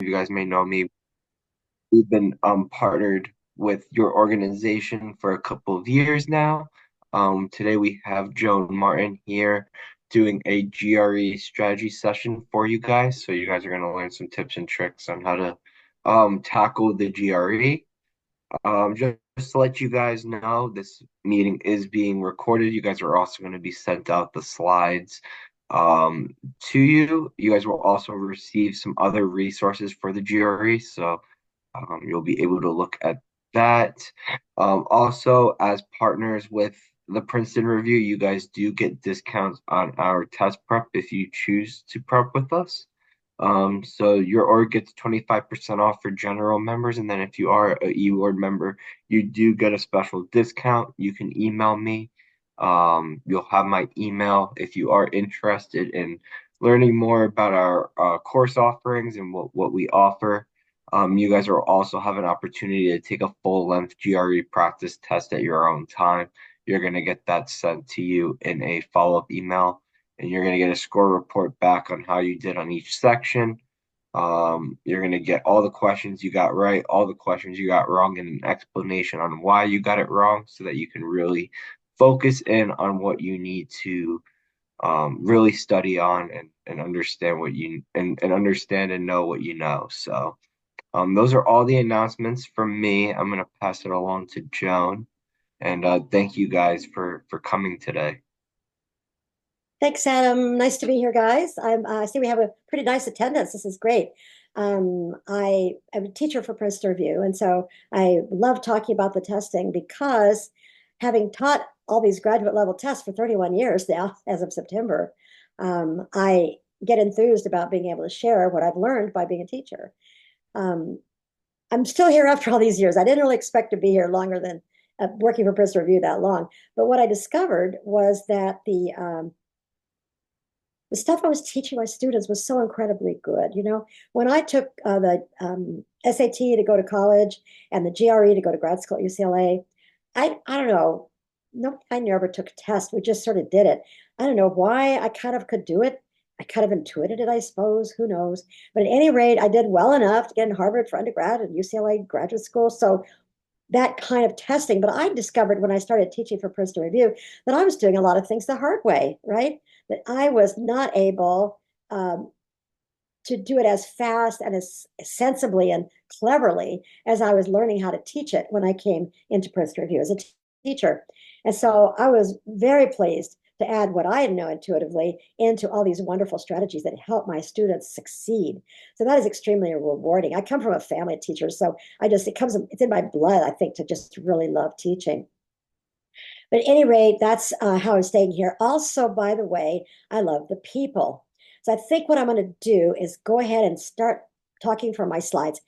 you guys may know me. We've been partnered with your organization for a couple of years now. Today we have Joan Martin here doing a GRE strategy session for you guys. So you guys are going to learn some tips and tricks on how to tackle the GRE. Just to let you guys know, this meeting is being recorded. You guys are also going to be sent out the slides to you. You guys will also receive some other resources for the GRE. So you'll be able to look at that. Also, as partners with the Princeton Review, you guys do get discounts on our test prep if you choose to prep with us. So your org gets 25% off for general members, and then if you are a eWard member, you do get a special discount. You can email me. You'll have my email if you are interested in learning more about our course offerings and what we offer. You guys will also have an opportunity to take a full-length GRE practice test at your own time. You're going to get that sent to you in a follow-up email, and you're going to get a score report back on how you did on each section. You're going to get all the questions you got right, all the questions you got wrong, and an explanation on why you got it wrong so that you can really focus in on what you need to really study on and understand what you and understand and know what you know. So those are all the announcements from me. I'm going to pass it along to Joan. And thank you guys for coming today. Thanks, Adam. Nice to be here, guys. I see we have a pretty nice attendance. This is great. I am a teacher for Princeton Review, and so I love talking about the testing because having taught all these graduate level tests for 31 years now, as of September, I get enthused about being able to share what I've learned by being a teacher. Um, I'm still here after all these years. I didn't really expect to be here longer than working for Princeton Review that long. But what I discovered was that the stuff I was teaching my students was so incredibly good. You know, when I took the SAT to go to college and the GRE to go to grad school at UCLA, I don't know. No, I never took a test. We just sort of did it. I don't know why I kind of could do it. I kind of intuited it, I suppose. Who knows? But at any rate, I did well enough to get in Harvard for undergrad and UCLA graduate school. So that kind of testing. But I discovered when I started teaching for Princeton Review that I was doing a lot of things the hard way, right? That I was not able to do it as fast and as sensibly and cleverly as I was learning how to teach it when I came into Princeton Review as a teacher. And so I was very pleased to add what I know intuitively into all these wonderful strategies that help my students succeed. So that is extremely rewarding. I come from a family of teachers, so it's in my blood, I think, to just really love teaching. But at any rate, that's how I'm staying here. Also, by the way, I love the people. So I think what I'm going to do is go ahead and start talking from my slides.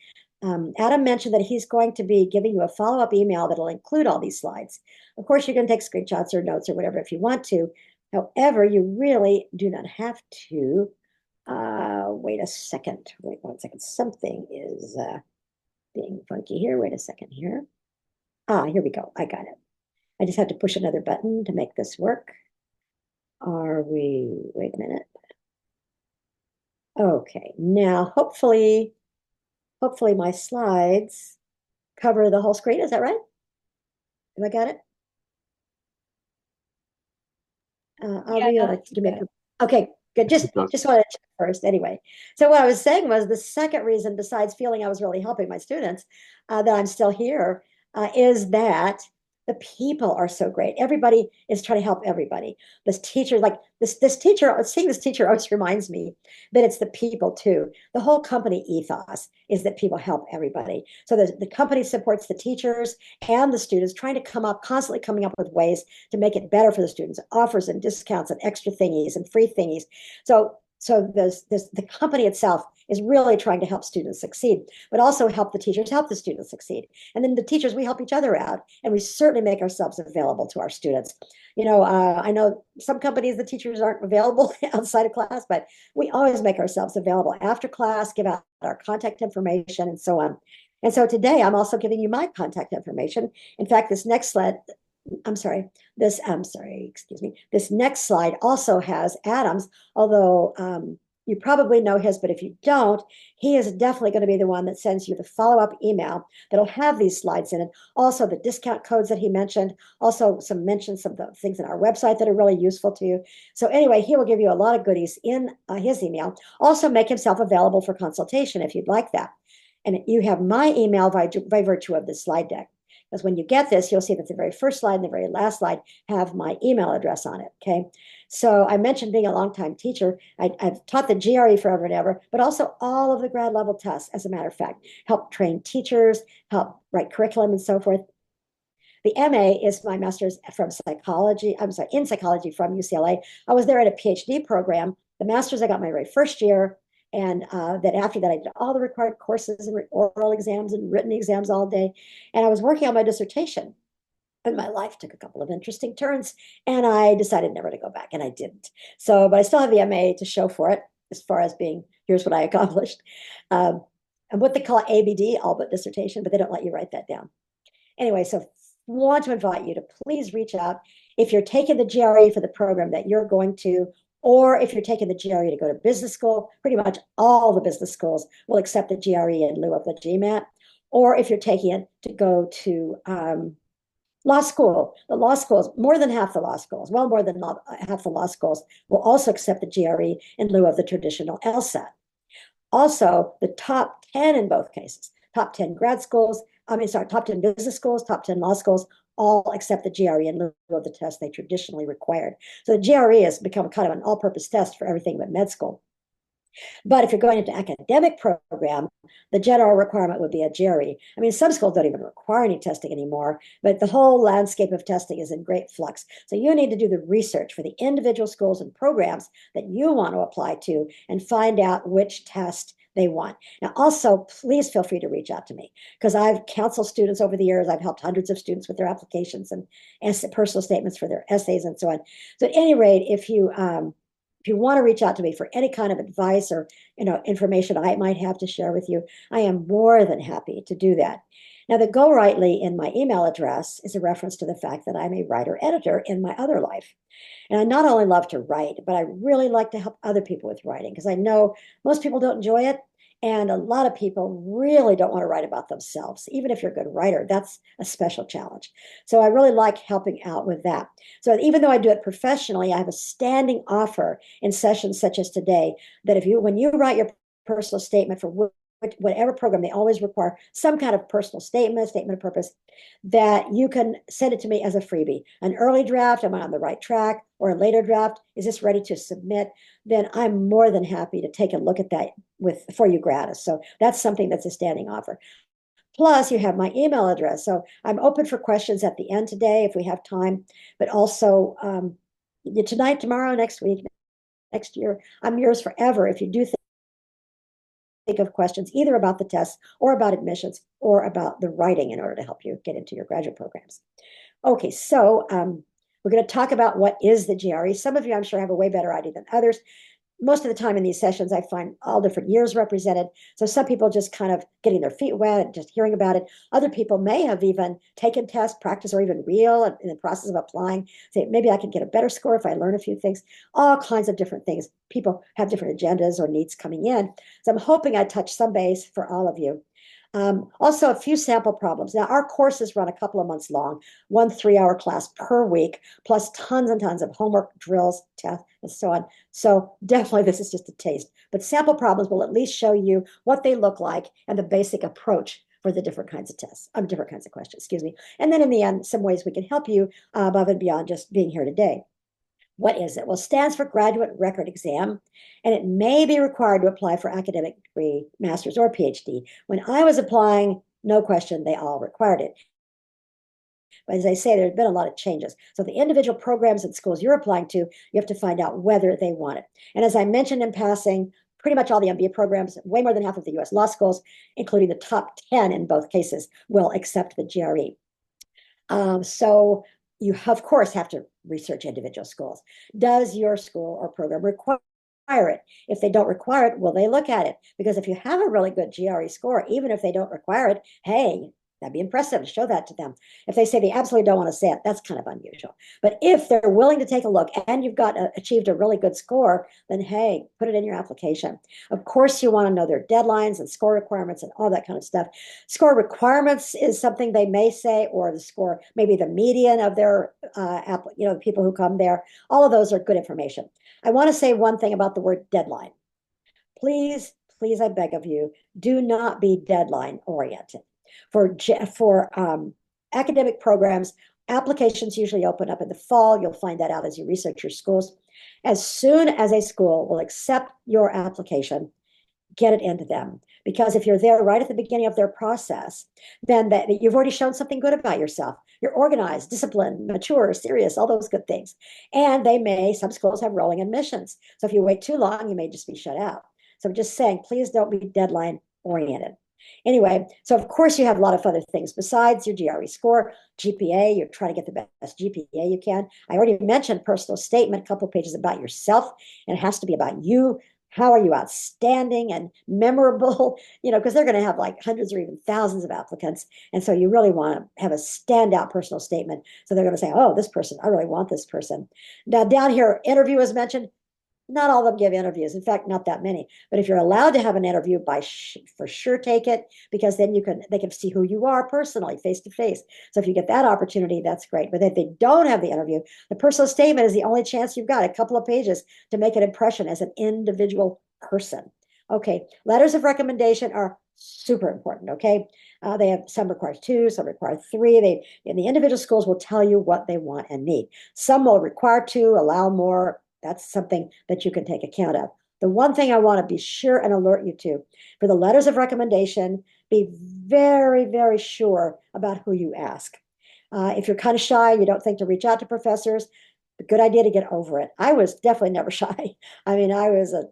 Adam mentioned that he's going to be giving you a follow-up email that'll include all these slides. Of course, you can take screenshots or notes or whatever if you want to. However, you really do not have to. Wait a second. Wait 1 second. Something is being funky here. Wait a second here. Here we go. I got it. I just have to push another button to make this work. Wait a minute. Okay, now hopefully my slides cover the whole screen. Is that right? Have I got it? Yeah, Audrey, no, like, give me okay, good. Just wanted to check first. Anyway, so what I was saying was the second reason, besides feeling I was really helping my students, that I'm still here, is that the people are so great. Everybody is trying to help everybody. This teacher, like this teacher, seeing this teacher always reminds me that it's the people too. The whole company ethos is that people help everybody. So the company supports the teachers and the students, trying to constantly coming up with ways to make it better for the students, offers and discounts and extra thingies and free thingies. So the company itself is really trying to help students succeed, but also help the teachers help the students succeed. And then the teachers, we help each other out, and we certainly make ourselves available to our students. You know, I know some companies, the teachers aren't available outside of class, but we always make ourselves available after class, give out our contact information and so on. And so today I'm also giving you my contact information. In fact, excuse me. This next slide also has Adam's, although You probably know his, but if you don't, he is definitely going to be the one that sends you the follow-up email that'll have these slides in it. Also, the discount codes that he mentioned, also some mentions of the things in our website that are really useful to you. So anyway, he will give you a lot of goodies in his email. Also, make himself available for consultation if you'd like that. And you have my email by virtue of this slide deck. Because when you get this, you'll see that the very first slide and the very last slide have my email address on it. Okay. So I mentioned being a longtime teacher. I've taught the GRE forever and ever, but also all of the grad level tests, as a matter of fact, help train teachers, help write curriculum and so forth. The MA is my master's from psychology. I'm sorry, in psychology from UCLA. I was there at a PhD program. The master's I got my very first year. And then after that, I did all the required courses and oral exams and written exams all day. And I was working on my dissertation. And my life took a couple of interesting turns. And I decided never to go back. And I didn't. So, but I still have the MA to show for it as far as being, here's what I accomplished. And what they call ABD, all but dissertation, but they don't let you write that down. Anyway, so want to invite you to please reach out if you're taking the GRE for the program that you're going to, or if you're taking the GRE to go to business school. Pretty much all the business schools will accept the GRE in lieu of the GMAT. Or if you're taking it to go to law school, the law schools, more than half the law schools, well more than half the law schools will also accept the GRE in lieu of the traditional LSAT. Also, the top 10 in both cases, top 10 grad schools, top 10 business schools, top 10 law schools, all accept the GRE in lieu of the test they traditionally required. So the GRE has become kind of an all-purpose test for everything but med school. But if you're going into academic program, the general requirement would be a GRE. I mean, some schools don't even require any testing anymore, but the whole landscape of testing is in great flux. So you need to do the research for the individual schools and programs that you want to apply to and find out which test they want. Now, also, please feel free to reach out to me because I've counseled students over the years. I've helped hundreds of students with their applications and personal statements for their essays and so on. So at any rate, if you want to reach out to me for any kind of advice or information I might have to share with you, I am more than happy to do that. Now, the go rightly in my email address is a reference to the fact that I'm a writer editor in my other life. And I not only love to write, but I really like to help other people with writing because I know most people don't enjoy it. And a lot of people really don't want to write about themselves. Even if you're a good writer, that's a special challenge. So I really like helping out with that. So even though I do it professionally, I have a standing offer in sessions such as today that when you write your personal statement for whatever program, they always require some kind of personal statement of purpose, that you can send it to me as a freebie. An early draft, am I on the right track? Or a later draft, is this ready to submit? Then I'm more than happy to take a look at that for you gratis. So that's something that's a standing offer. Plus, you have my email address. So I'm open for questions at the end today if we have time, but also tonight, tomorrow, next week, next year. I'm yours forever if you do think of questions either about the tests or about admissions or about the writing in order to help you get into your graduate programs. Okay, so we're going to talk about what is the GRE. Some of you, I'm sure, have a way better idea than others. Most of the time in these sessions, I find all different years represented. So some people just kind of getting their feet wet and just hearing about it. Other people may have even taken tests, practice, or even real in the process of applying. Say, maybe I can get a better score if I learn a few things. All kinds of different things. People have different agendas or needs coming in. So I'm hoping I touch some base for all of you. Also, a few sample problems. Now, our courses run a couple of months long, 1 3-hour class per week, plus tons and tons of homework, drills, tests, and so on. So definitely this is just a taste. But sample problems will at least show you what they look like and the basic approach for the different kinds of tests, different kinds of questions, excuse me. And then in the end, some ways we can help you above and beyond just being here today. What is it? Well, it stands for Graduate Record Exam, and it may be required to apply for academic degree, master's, or PhD. When I was applying, no question, they all required it. But as I say, there's been a lot of changes. So the individual programs and schools you're applying to, you have to find out whether they want it. And as I mentioned in passing, pretty much all the MBA programs, way more than half of the US law schools, including the top 10 in both cases, will accept the GRE. So you, of course, have to research individual schools. Does your school or program require it? If they don't require it, will they look at it? Because if you have a really good GRE score, even if they don't require it, hey, That'd be impressive to show that to them. If they say they absolutely don't want to say it, that's kind of unusual. But if they're willing to take a look and you've achieved a really good score, then hey, put it in your application. Of course, you want to know their deadlines and score requirements and all that kind of stuff. Score requirements is something they may say, or the score, maybe the median of their the people who come there. All of those are good information. I want to say one thing about the word deadline. Please, please, I beg of you, do not be deadline oriented. For academic programs, applications usually open up in the fall. You'll find that out as you research your schools. As soon as a school will accept your application, get it into them. Because if you're there right at the beginning of their process, then you've already shown something good about yourself. You're organized, disciplined, mature, serious, all those good things. And some schools have rolling admissions. So if you wait too long, you may just be shut out. So I'm just saying, please don't be deadline oriented. Anyway, so of course you have a lot of other things besides your GRE score, GPA. You're trying to get the best GPA you can. I already mentioned personal statement, a couple of pages about yourself, and it has to be about you. How are you outstanding and memorable? Because they're going to have like hundreds or even thousands of applicants. And so you really want to have a standout personal statement. So they're going to say, oh, this person, I really want this person. Now, down here, interview is mentioned. Not all of them give interviews. In fact, not that many. But if you're allowed to have an interview, for sure take it, because then they can see who you are personally, face to face. So if you get that opportunity, that's great. But if they don't have the interview, the personal statement is the only chance you've got, a couple of pages to make an impression as an individual person. Okay, letters of recommendation are super important. Okay, they have some require 2, some require 3. They in the individual schools will tell you what they want and need. Some will require 2, allow more. That's something that you can take account of. The one thing I want to be sure and alert you to, for the letters of recommendation, be very, very sure about who you ask. If you're kind of shy, you don't think to reach out to professors, a good idea to get over it. I was definitely never shy. I mean, I was a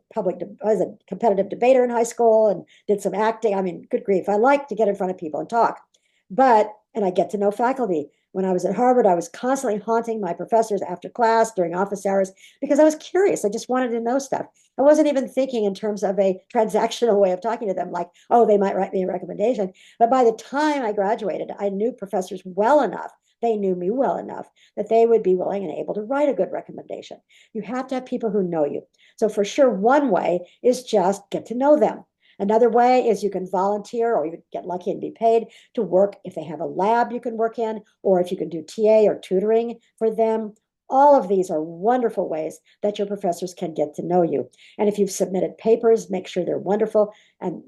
competitive debater in high school and did some acting. I mean, good grief. I like to get in front of people and talk, and I get to know faculty. When I was at Harvard, I was constantly haunting my professors after class during office hours because I was curious. I just wanted to know stuff. I wasn't even thinking in terms of a transactional way of talking to them, like, oh, they might write me a recommendation. But by the time I graduated, I knew professors well enough. They knew me well enough that they would be willing and able to write a good recommendation. You have to have people who know you. So for sure, one way is just get to know them. Another way is you can volunteer or you get lucky and be paid to work. If they have a lab you can work in, or if you can do TA or tutoring for them. All of these are wonderful ways that your professors can get to know you. And if you've submitted papers, make sure they're wonderful and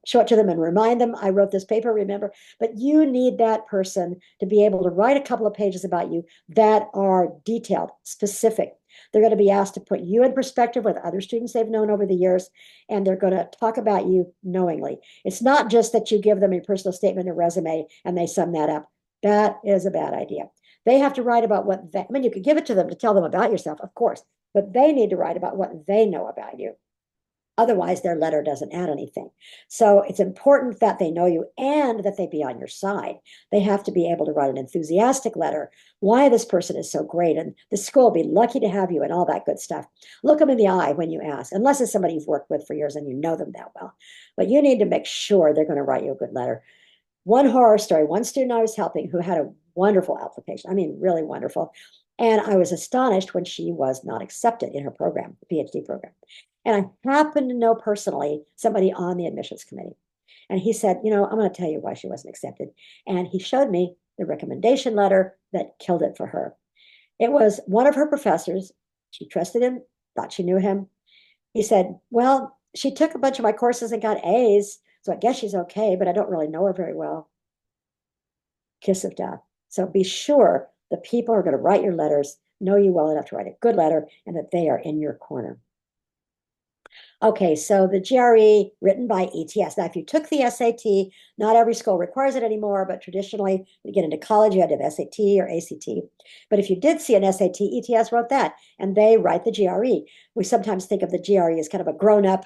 show it to them and remind them, I wrote this paper, remember. But you need that person to be able to write a couple of pages about you that are detailed, specific. They're going to be asked to put you in perspective with other students they've known over the years, and they're going to talk about you knowingly. It's not just that you give them a personal statement and resume and they sum that up. That is a bad idea. They have to write about you could give it to them to tell them about yourself, of course, but they need to write about what they know about you. Otherwise, their letter doesn't add anything. So it's important that they know you and that they be on your side. They have to be able to write an enthusiastic letter, why this person is so great, and the school will be lucky to have you and all that good stuff. Look them in the eye when you ask, unless it's somebody you've worked with for years and you know them that well. But you need to make sure they're going to write you a good letter. One horror story, one student I was helping who had a wonderful application, I mean, really wonderful. And I was astonished when she was not accepted in her program, the PhD program. And I happened to know personally somebody on the admissions committee. And he said, I'm going to tell you why she wasn't accepted. And he showed me the recommendation letter that killed it for her. It was one of her professors. She trusted him, thought she knew him. He said, well, she took a bunch of my courses and got A's. So I guess she's okay, but I don't really know her very well. Kiss of death. So be sure the people who are going to write your letters know you well enough to write a good letter and that they are in your corner. Okay, so the GRE written by ETS. Now, if you took the SAT, not every school requires it anymore, but traditionally, to get into college, you had to have SAT or ACT. But if you did see an SAT, ETS wrote that, and they write the GRE. We sometimes think of the GRE as kind of a grown-up,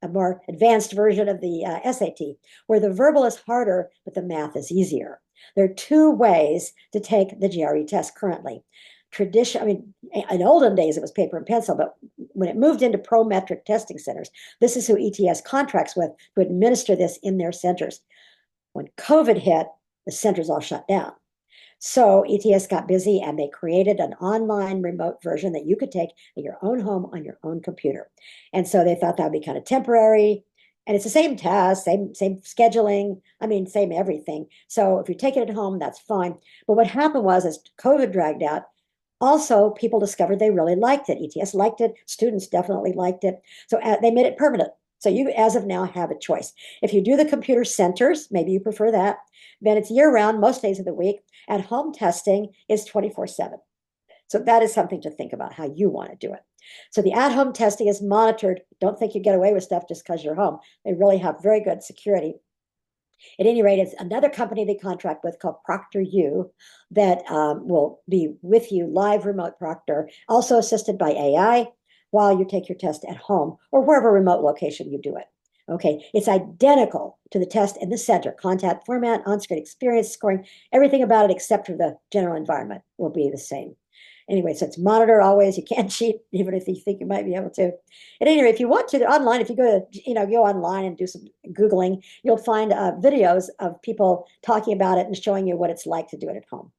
a more advanced version of the SAT, where the verbal is harder, but the math is easier. There are 2 ways to take the GRE test currently. In olden days, it was paper and pencil, but when it moved into Prometric testing centers, this is who ETS contracts with to administer this in their centers. When COVID hit, the centers all shut down. So ETS got busy and they created an online remote version that you could take at your own home on your own computer. And so they thought that would be kind of temporary. And it's the same test, same scheduling, I mean, same everything. So if you take it at home, that's fine. But what happened was, as COVID dragged out, also people discovered they really liked it. ETS liked it, students definitely liked it. So they made it permanent. So you, as of now, have a choice. If you do the computer centers, maybe you prefer that, then it's year round, most days of the week. At home testing is 24/7. So that is something to think about how you want to do it. So the at home testing is monitored. Don't think you get away with stuff just because you're home. They really have very good security. At any rate, it's another company they contract with called ProctorU that will be with you, live remote proctor, also assisted by AI while you take your test at home or wherever remote location you do it. Okay, it's identical to the test in the center. Content format, on-screen experience, scoring, everything about it except for the general environment will be the same. Anyway, so it's monitor always. You can't cheat, even if you think you might be able to. At any rate, if you want to online, if you go to, go online and do some Googling, you'll find videos of people talking about it and showing you what it's like to do it at home.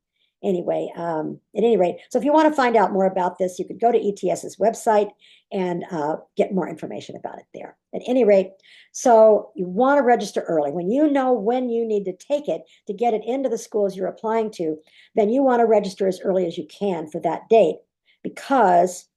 Anyway, at any rate, so if you want to find out more about this, you could go to ETS's website and get more information about it there. At any rate, so you want to register early. When you know when you need to take it to get it into the schools you're applying to, then you want to register as early as you can for that date because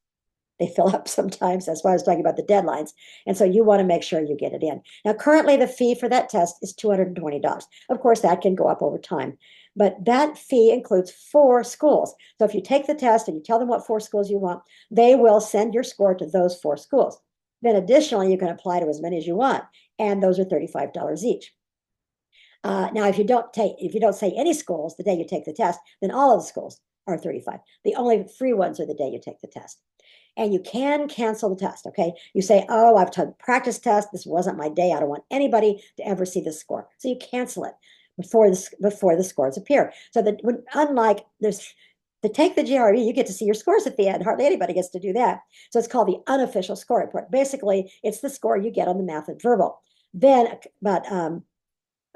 they fill up sometimes. That's why I was talking about the deadlines. And so you want to make sure you get it in. Now, currently, the fee for that test is $220. Of course, that can go up over time. But that fee includes 4 schools. So if you take the test and you tell them what 4 schools you want, they will send your score to those 4 schools. Then additionally, you can apply to as many as you want. And those are $35 each. Now, if you don't say any schools the day you take the test, then all of the schools are 35. The only free ones are the day you take the test. And you can cancel the test. Okay, you say, "Oh, I've done practice test. This wasn't my day. I don't want anybody to ever see this score." So you cancel it before the scores appear. So that unlike there's to take the GRE, you get to see your scores at the end. Hardly anybody gets to do that. So it's called the unofficial score report. Basically, it's the score you get on the math and verbal. Then about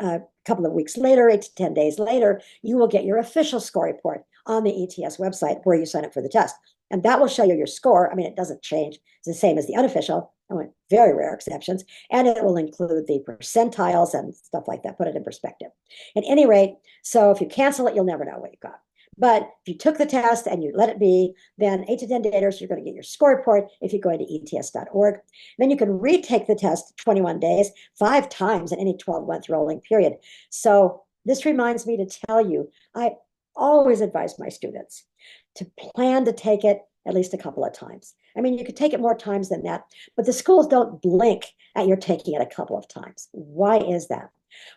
a couple of weeks later, 8 to 10 days later, you will get your official score report on the ETS website where you sign up for the test. And that will show you your score. I mean, it doesn't change. It's the same as the unofficial, with very rare exceptions. And it will include the percentiles and stuff like that, put it in perspective. At any rate, so if you cancel it, you'll never know what you got. But if you took the test and you let it be, then 8 to 10 days, you're going to get your score report if you go into ets.org. Then you can retake the test 21 days, 5 times in any 12-month rolling period. So this reminds me to tell you, I always advise my students to plan to take it at least a couple of times. I mean, you could take it more times than that, but the schools don't blink at your taking it a couple of times. Why is that?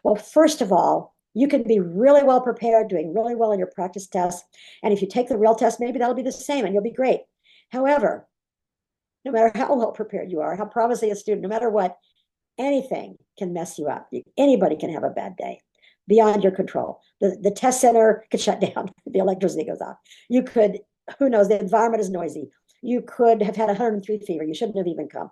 Well, first of all, you can be really well prepared, doing really well in your practice tests. And if you take the real test, maybe that'll be the same and you'll be great. However, no matter how well prepared you are, how promising a student, no matter what, anything can mess you up. Anybody can have a bad day beyond your control. The test center could shut down. The electricity goes off. You could, who knows, the environment is noisy. You could have had 103 fever. You shouldn't have even come.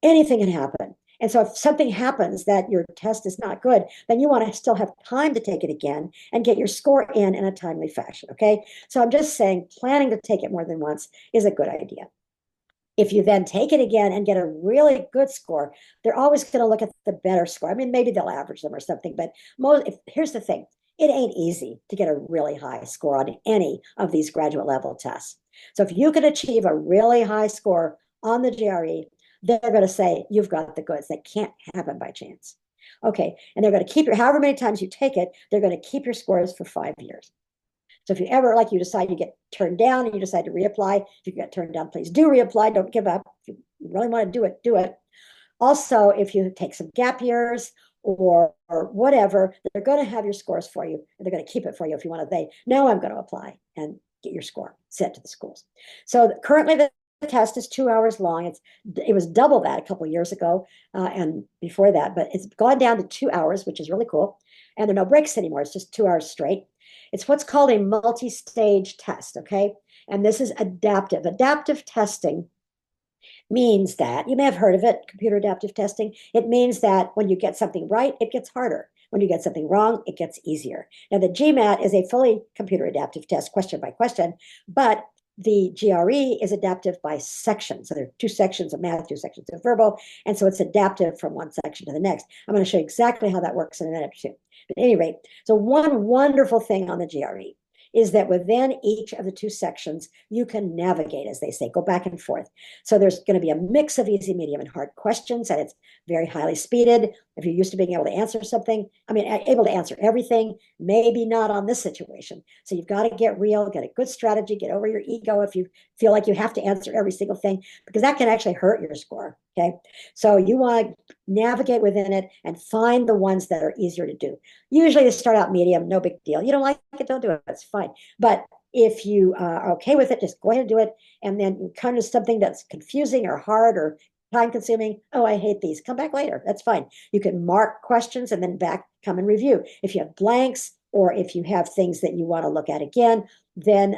Anything can happen. And so if something happens that your test is not good, then you want to still have time to take it again and get your score in a timely fashion. Okay. So I'm just saying planning to take it more than once is a good idea. If you then take it again and get a really good score, they're always going to look at the better score. I mean, maybe they'll average them or something, but here's the thing. It ain't easy to get a really high score on any of these graduate level tests. So if you can achieve a really high score on the GRE, they're going to say, you've got the goods. That can't happen by chance. Okay. And they're going to keep however many times you take it, they're going to keep your scores for 5 years. So if you ever, like you decide you get turned down and you decide to reapply, if you get turned down, please do reapply. Don't give up. If you really want to do it, do it. Also, if you take some gap years or whatever, they're going to have your scores for you and they're going to keep it for you if you want to. They know I'm going to apply and get your score sent to the schools. So currently the test is 2 hours long. It was double that a couple of years ago and before that, but it's gone down to 2 hours, which is really cool. And there are no breaks anymore. It's just 2 hours straight. It's what's called a multi-stage test, okay? And this is adaptive. Adaptive testing means that you may have heard of it, computer adaptive testing. It means that when you get something right, it gets harder. When you get something wrong, it gets easier. Now, the GMAT is a fully computer adaptive test, question by question, but the GRE is adaptive by section. So there are two sections of math, two sections of verbal, and so it's adaptive from one section to the next. I'm going to show you exactly how that works in a minute or two. But at any rate, so one wonderful thing on the GRE is that within each of the two sections, you can navigate, as they say, go back and forth. So there's going to be a mix of easy, medium, and hard questions, and it's very highly speeded. If you're used to being able to answer something, I mean, able to answer everything, maybe not on this situation. So you've got to get real, get a good strategy, get over your ego if you feel like you have to answer every single thing, because that can actually hurt your score. Okay. So you want to navigate within it and find the ones that are easier to do. Usually they start out medium, no big deal. You don't like it, don't do it. That's fine. But if you are okay with it, just go ahead and do it. And then you come to something that's confusing or hard or time consuming. Oh, I hate these. Come back later. That's fine. You can mark questions and then back come and review. If you have blanks or if you have things that you want to look at again, then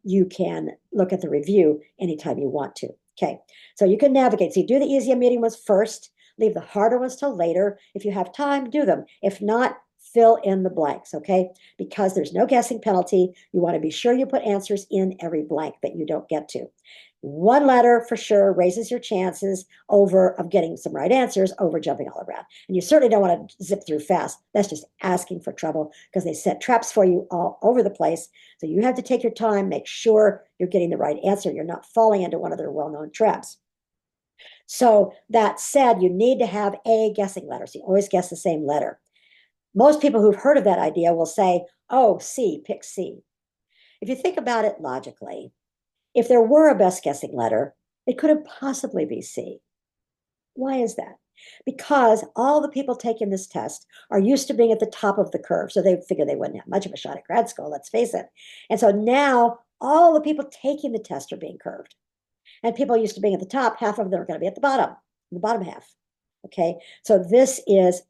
you can look at the review anytime you want to. Okay. So you can navigate. So you do the easy and medium ones first, leave the harder ones till later. If you have time, do them. If not, fill in the blanks, okay? Because there's no guessing penalty. You want to be sure you put answers in every blank that you don't get to. One letter for sure raises your chances of getting some right answers over jumping all around. And you certainly don't want to zip through fast. That's just asking for trouble because they set traps for you all over the place. So you have to take your time, make sure you're getting the right answer. You're not falling into one of their well-known traps. So that said, you need to have a guessing letter. So you always guess the same letter. Most people who've heard of that idea will say, oh, C, pick C. If you think about it logically, if there were a best guessing letter, it couldn't possibly be C. Why is that? Because all the people taking this test are used to being at the top of the curve. So they figure they wouldn't have much of a shot at grad school, let's face it. And so now all the people taking the test are being curved. And people used to being at the top, half of them are going to be at the bottom half. Okay. So this is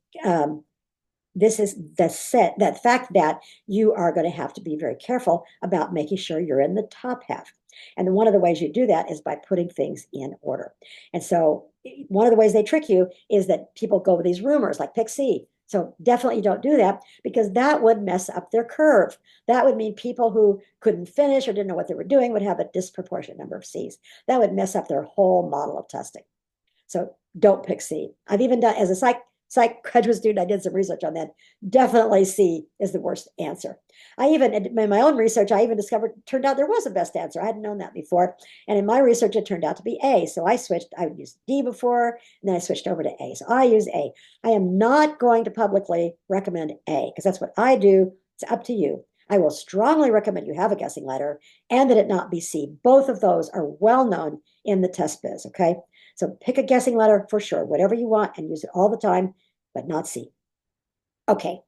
that fact that you are going to have to be very careful about making sure you're in the top half. And one of the ways you do that is by putting things in order. And so one of the ways they trick you is that people go with these rumors like pick C. So definitely don't do that because that would mess up their curve. That would mean people who couldn't finish or didn't know what they were doing would have a disproportionate number of C's. That would mess up their whole model of testing. So don't pick C. I've even done, as a psych graduate student, I did some research on that. Definitely C is the worst answer. In my own research, I even discovered, turned out there was a best answer. I hadn't known that before. And in my research, it turned out to be A. So I would use D before, and then I switched over to A. So I use A. I am not going to publicly recommend A because that's what I do. It's up to you. I will strongly recommend you have a guessing letter and that it not be C. Both of those are well known in the test biz, okay? So pick a guessing letter for sure, whatever you want, and use it all the time, but not C. Okay.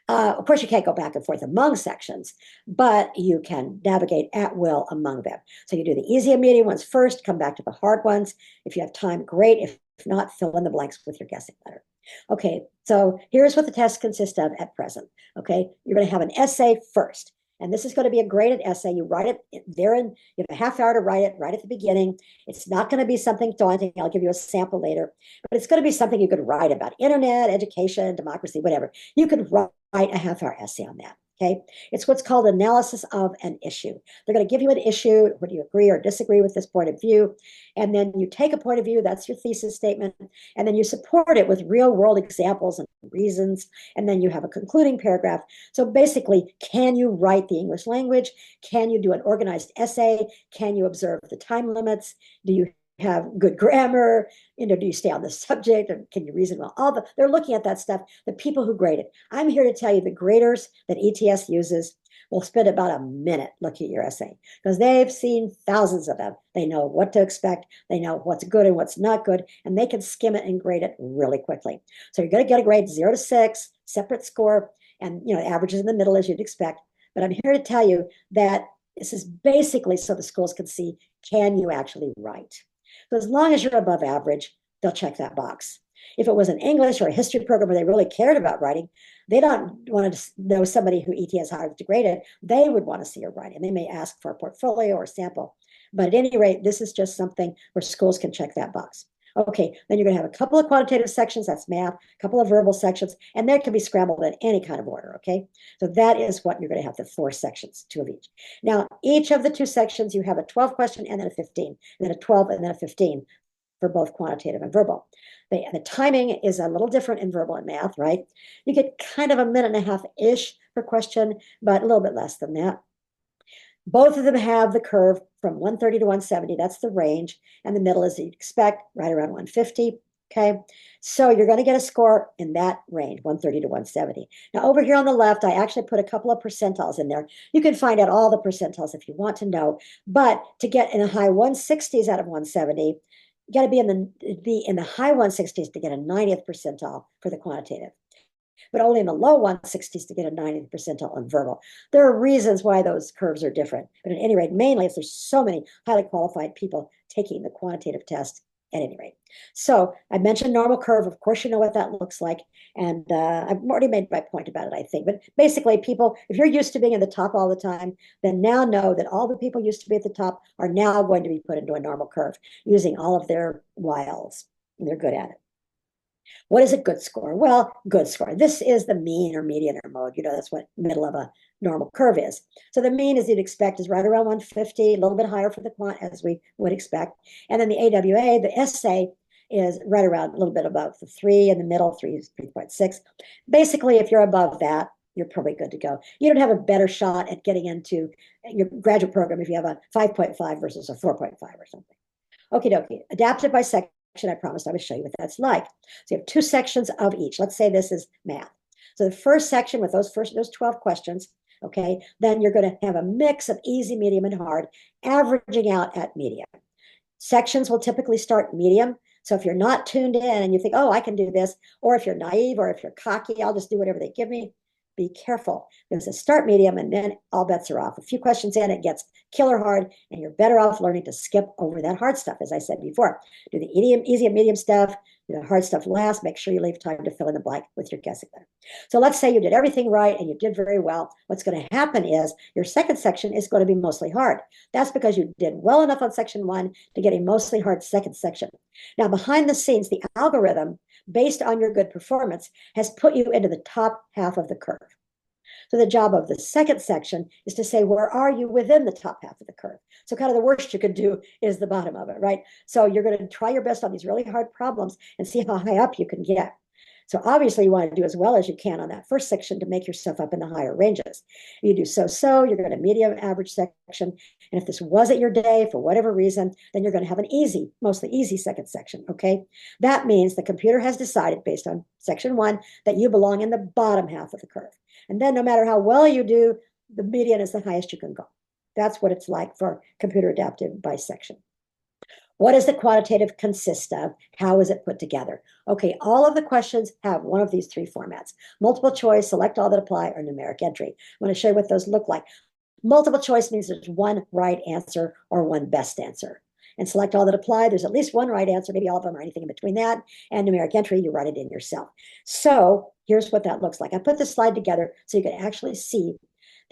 Of course, you can't go back and forth among sections, but you can navigate at will among them. So you do the easy and medium ones first, come back to the hard ones. If you have time, great. If not, fill in the blanks with your guessing letter. Okay, so here's what the test consists of at present. Okay, you're going to have an essay first. And this is going to be a graded essay. You write it there, and you have a half hour to write it right at the beginning. It's not going to be something daunting. I'll give you a sample later, but it's going to be something you could write about internet, education, democracy, whatever. You could write a half hour essay on that. Okay. It's what's called analysis of an issue. They're going to give you an issue. Would you agree or disagree with this point of view? And then you take a point of view, that's your thesis statement, and then you support it with real world examples and reasons. And then you have a concluding paragraph. So basically, can you write the English language? Can you do an organized essay? Can you observe the time limits? Do you have good grammar? Do you stay on the subject? Or can you reason well? They're looking at that stuff. The people who grade it. I'm here to tell you the graders that ETS uses will spend about a minute looking at your essay because they've seen thousands of them. They know what to expect. They know what's good and what's not good, and they can skim it and grade it really quickly. So you're going to get a grade 0 to 6, separate score, and averages in the middle as you'd expect. But I'm here to tell you that this is basically so the schools can see, can you actually write? So as long as you're above average, they'll check that box. If it was an English or a history program where they really cared about writing, they don't want to know somebody who ETS hired to grade it. They would want to see your writing. They may ask for a portfolio or sample. But at any rate, this is just something where schools can check that box. Okay, then you're going to have a couple of quantitative sections, that's math, a couple of verbal sections, and they can be scrambled in any kind of order, okay? So that is what you're going to have, the 4 sections, 2 of each. Now, each of the 2 sections, you have a 12 question and then a 15, and then a 12 and then a 15 for both quantitative and verbal. The timing is a little different in verbal and math, right? You get kind of a minute and a half-ish per question, but a little bit less than that. Both of them have the curve from 130 to 170. That's the range. And the middle is you'd expect right around 150. Okay. So you're going to get a score in that range, 130 to 170. Now, over here on the left, I actually put a couple of percentiles in there. You can find out all the percentiles if you want to know. But to get in the high 160s out of 170, you got to be in the high 160s to get a 90th percentile for the quantitative, but only in the low 160s to get a 90th percentile on verbal. There are reasons why those curves are different, but at any rate, mainly if there's so many highly qualified people taking the quantitative test at any rate. So I mentioned normal curve. Of course, you know what that looks like. And I've already made my point about it, I think. But basically, people, if you're used to being at the top all the time, then now know that all the people used to be at the top are now going to be put into a normal curve using all of their wiles. And they're good at it. What is a good score? Well, good score. This is the mean or median or mode. You know, that's what middle of a normal curve is. So the mean, as you'd expect, is right around 150, a little bit higher for the quant, as we would expect. And then the AWA, the essay, is right around a little bit above the 3. In the middle, 3 is 3.6. Basically, if you're above that, you're probably good to go. You don't have a better shot at getting into your graduate program if you have a 5.5 versus a 4.5 or something. Okie dokie. Adapted by section. I promised I would show you what that's like. So you have 2 sections of each. Let's say this is math. So the first section with those 12 questions, okay, then you're going to have a mix of easy, medium, and hard, averaging out at medium. Sections will typically start medium. So if you're not tuned in and you think, oh, I can do this, or if you're naive or if you're cocky, I'll just do whatever they give me, be careful. There's a start medium and then all bets are off. A few questions in, it gets killer hard, and you're better off learning to skip over that hard stuff, as I said before. Do the easy and medium stuff, do the hard stuff last. Make sure you leave time to fill in the blank with your guessing letter. So let's say you did everything right and you did very well. What's going to happen is your second section is going to be mostly hard. That's because you did well enough on section 1 to get a mostly hard second section. Now, behind the scenes, the algorithm, based on your good performance, has put you into the top half of the curve. So the job of the second section is to say, where are you within the top half of the curve? So kind of the worst you could do is the bottom of it, right? So you're going to try your best on these really hard problems and see how high up you can get. So obviously you want to do as well as you can on that first section to make yourself up in the higher ranges. If you do so-so, you're going to medium average section. And if this wasn't your day for whatever reason, then you're going to have an easy, mostly easy second section, okay? That means the computer has decided based on section 1 that you belong in the bottom half of the curve. And then no matter how well you do, the median is the highest you can go. That's what it's like for computer adaptive bisection. What does the quantitative consist of? How is it put together? Okay, all of the questions have one of these 3 formats: multiple choice, select all that apply, or numeric entry. I'm going to show you what those look like. Multiple choice means there's one right answer or one best answer. And select all that apply, there's at least one right answer, maybe all of them or anything in between that. And numeric entry, you write it in yourself. So here's what that looks like. I put this slide together so you can actually see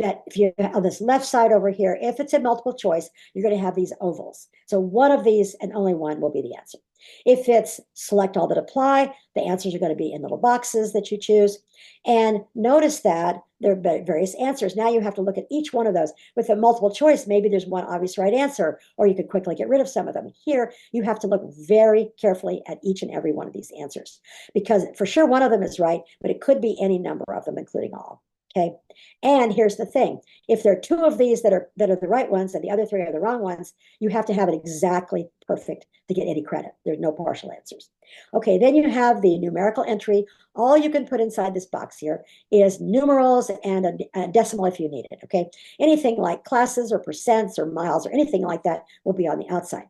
that if you on this left side over here, if it's a multiple choice, you're going to have these ovals. So one of these and only one will be the answer. If it's select all that apply, the answers are going to be in little boxes that you choose. And notice that there are various answers. Now you have to look at each one of those. With a multiple choice, maybe there's one obvious right answer, or you could quickly get rid of some of them. Here, you have to look very carefully at each and every one of these answers, because for sure one of them is right, but it could be any number of them, including all. Okay. And here's the thing. If there are 2 of these that are the right ones and the other 3 are the wrong ones, you have to have it exactly perfect to get any credit. There's no partial answers. Okay, then you have the numerical entry. All you can put inside this box here is numerals and a decimal if you need it. Okay, anything like classes or percents or miles or anything like that will be on the outside.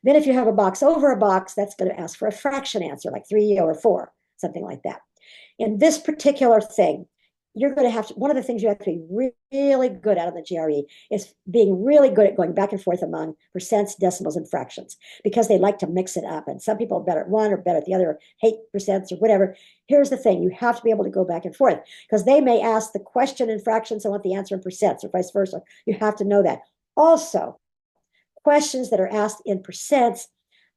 Then if you have a box over a box, that's going to ask for a fraction answer, like 3 over 4, something like that. In this particular thing, you're going to have to, one of the things you have to be really good at on the GRE is being really good at going back and forth among percents, decimals, and fractions, because they like to mix it up. And some people are better at one or better at the other, or hate percents or whatever. Here's the thing. You have to be able to go back and forth, because they may ask the question in fractions and want the answer in percents, or vice versa. You have to know that. Also, questions that are asked in percents,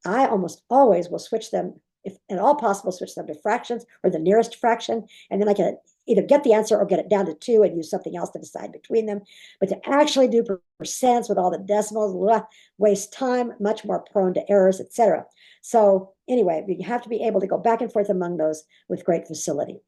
I almost always will switch them, if at all possible, switch them to fractions or the nearest fraction. And then I can either get the answer or get it down to 2 and use something else to decide between them. But to actually do percents with all the decimals, blah, waste time, much more prone to errors, etc. So anyway, you have to be able to go back and forth among those with great facility.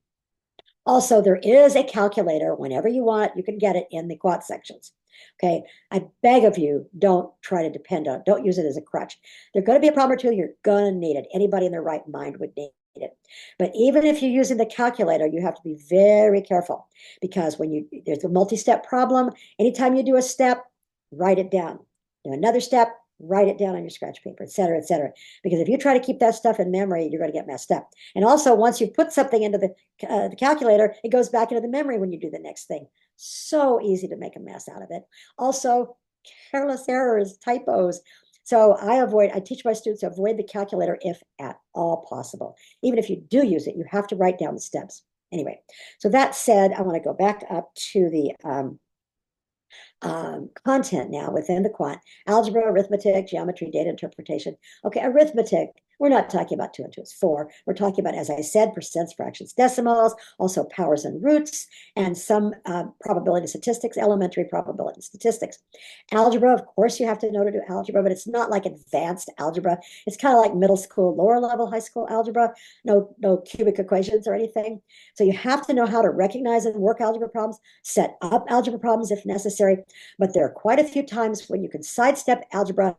Also, there is a calculator whenever you want, you can get it in the quant sections. Okay, I beg of you, don't try to depend on it. Don't use it as a crutch. There's going to be a problem or two, you're going to need it. Anybody in their right mind would need it. But even if you're using the calculator, you have to be very careful because when there's a multi-step problem, anytime you do a step, write it down. Do another step, write it down on your scratch paper, et cetera, et cetera. Because if you try to keep that stuff in memory, you're going to get messed up. And also, once you put something into the calculator, it goes back into the memory when you do the next thing. So easy to make a mess out of it. Also, careless errors, typos. So I teach my students to avoid the calculator if at all possible. Even if you do use it, you have to write down the steps. Anyway, so that said, I want to go back up to the content now within the quant: algebra, arithmetic, geometry, data interpretation. Okay, arithmetic, we're not talking about 2 and 2 is 4. We're talking about, as I said, percents, fractions, decimals, also powers and roots, and some probability statistics, elementary probability statistics. Algebra, of course, you have to know to do algebra, but it's not like advanced algebra. It's kind of like middle school, lower level high school algebra. No cubic equations or anything. So you have to know how to recognize and work algebra problems, set up algebra problems if necessary. But there are quite a few times when you can sidestep algebra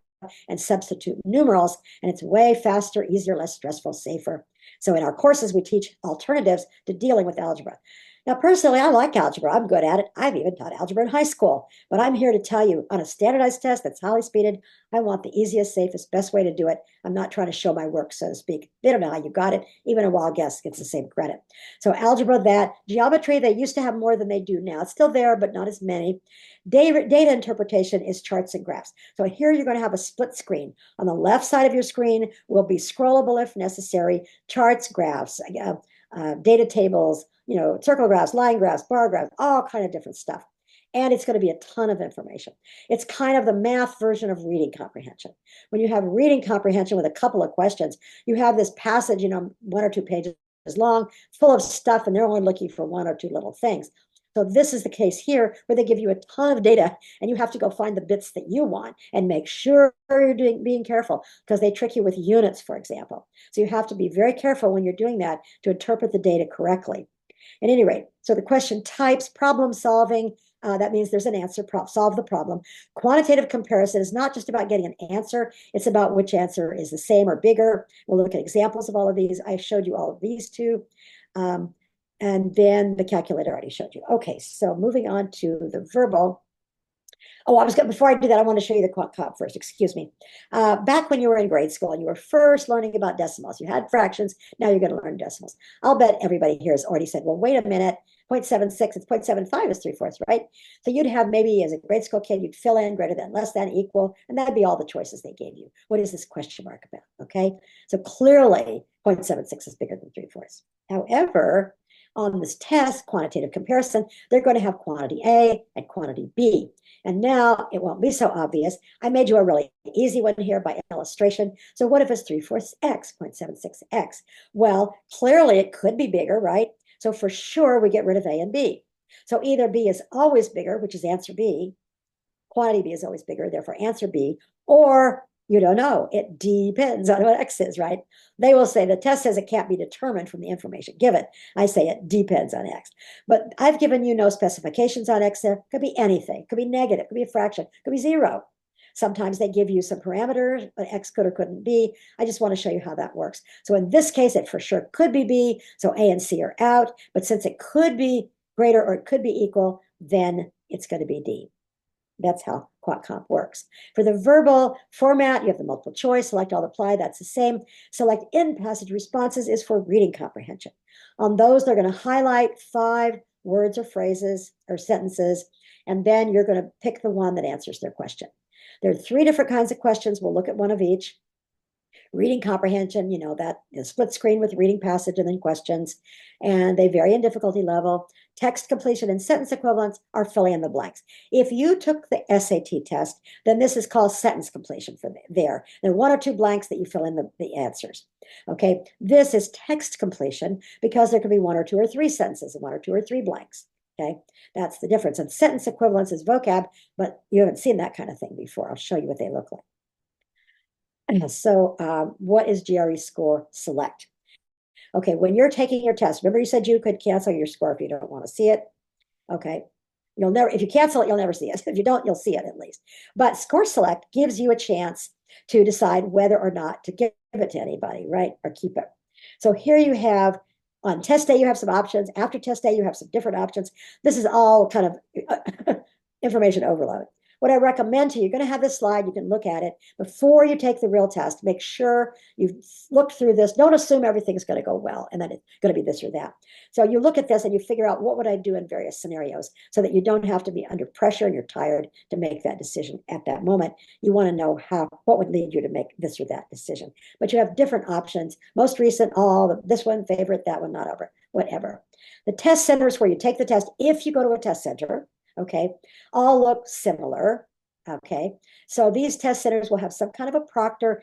and substitute numerals, and it's way faster, easier, less stressful, safer. So in our courses, we teach alternatives to dealing with algebra. Now, personally, I like algebra. I'm good at it. I've even taught algebra in high school. But I'm here to tell you, on a standardized test that's highly speeded, I want the easiest, safest, best way to do it. I'm not trying to show my work, so to speak. They don't know how you got it. Even a wild guess gets the same credit. So algebra, that. Geometry, they used to have more than they do now. It's still there, but not as many. Data interpretation is charts and graphs. So here you're going to have a split screen. On the left side of your screen will be scrollable if necessary, charts, graphs, data tables, circle graphs, line graphs, bar graphs, all kind of different stuff. And it's going to be a ton of information. It's kind of the math version of reading comprehension. When you have reading comprehension with a couple of questions, you have this passage, 1 or 2 pages long, full of stuff, and they're only looking for 1 or 2 little things. So this is the case here where they give you a ton of data and you have to go find the bits that you want and make sure you're being careful because they trick you with units, for example. So you have to be very careful when you're doing that to interpret the data correctly. At any rate, so the question types, problem solving, that means there's an answer, solve the problem. Quantitative comparison is not just about getting an answer, it's about which answer is the same or bigger. We'll look at examples of all of these. I showed you all of these two. And then the calculator already showed you. Okay, so moving on to the verbal. Oh, before I do that, I want to show you the quant comp first. Excuse me. Back when you were in grade school and you were first learning about decimals, you had fractions. Now you're going to learn decimals. I'll bet everybody here has already said, well, wait a minute, 0.76, it's 0.75 is 3/4, right? So you'd have maybe as a grade school kid, you'd fill in greater than, less than, equal, and that'd be all the choices they gave you. What is this question mark about? Okay, so clearly 0.76 is bigger than 3/4. However, on this test, quantitative comparison, they're going to have quantity A and quantity B. And now it won't be so obvious. I made you a really easy one here by illustration. So what if it's 3/4 x, 0.76x? Well, clearly it could be bigger, right? So for sure, we get rid of A and B. So either B is always bigger, which is answer B, quantity B is always bigger, therefore answer B, or you don't know. It depends on what X is, right? They will say the test says it can't be determined from the information given. I say it depends on X. But I've given you no specifications on X there. Could be anything. Could be negative. Could be a fraction. Could be 0. Sometimes they give you some parameters, but X could or couldn't be. I just want to show you how that works. So in this case, it for sure could be B. So A and C are out. But since it could be greater or it could be equal, then it's going to be D. That's how quant comp works. For the verbal format, you have the multiple choice, select all, apply, that's the same. Select in-passage responses is for reading comprehension. On those, they're going to highlight 5 words or phrases or sentences, and then you're going to pick the one that answers their question. There are 3 different kinds of questions. We'll look at one of each. Reading comprehension, that is split screen with reading passage and then questions, and they vary in difficulty level. Text completion and sentence equivalence are filling in the blanks. If you took the SAT test, then this is called sentence completion for there. There are one or two blanks that you fill in the answers. Okay, this is text completion because there could be one or two or three sentences and one or two or three blanks. Okay, that's the difference. And sentence equivalence is vocab, but you haven't seen that kind of thing before. I'll show you what they look like. So what is GRE score select? Okay, when you're taking your test, remember you said you could cancel your score if you don't want to see it. Okay, you'll never, if you cancel it, you'll never see it. If you don't, you'll see it at least. But score select gives you a chance to decide whether or not to give it to anybody, right? Or keep it. So here you have on test day, you have some options. After test day, you have some different options. This is all kind of information overload. What I recommend to you, you're going to have this slide, you can look at it before you take the real test. Make sure you've looked through this. Don't assume everything's going to go well and then it's going to be this or that. So you look at this and you figure out what would I do in various scenarios so that you don't have to be under pressure and you're tired to make that decision at that moment. You want to know what would lead you to make this or that decision. But you have different options. Most recent, all this one, favorite, that one, not over, whatever. The test centers where you take the test, if you go to a test center, okay, all look similar. Okay, so these test centers will have some kind of a proctor.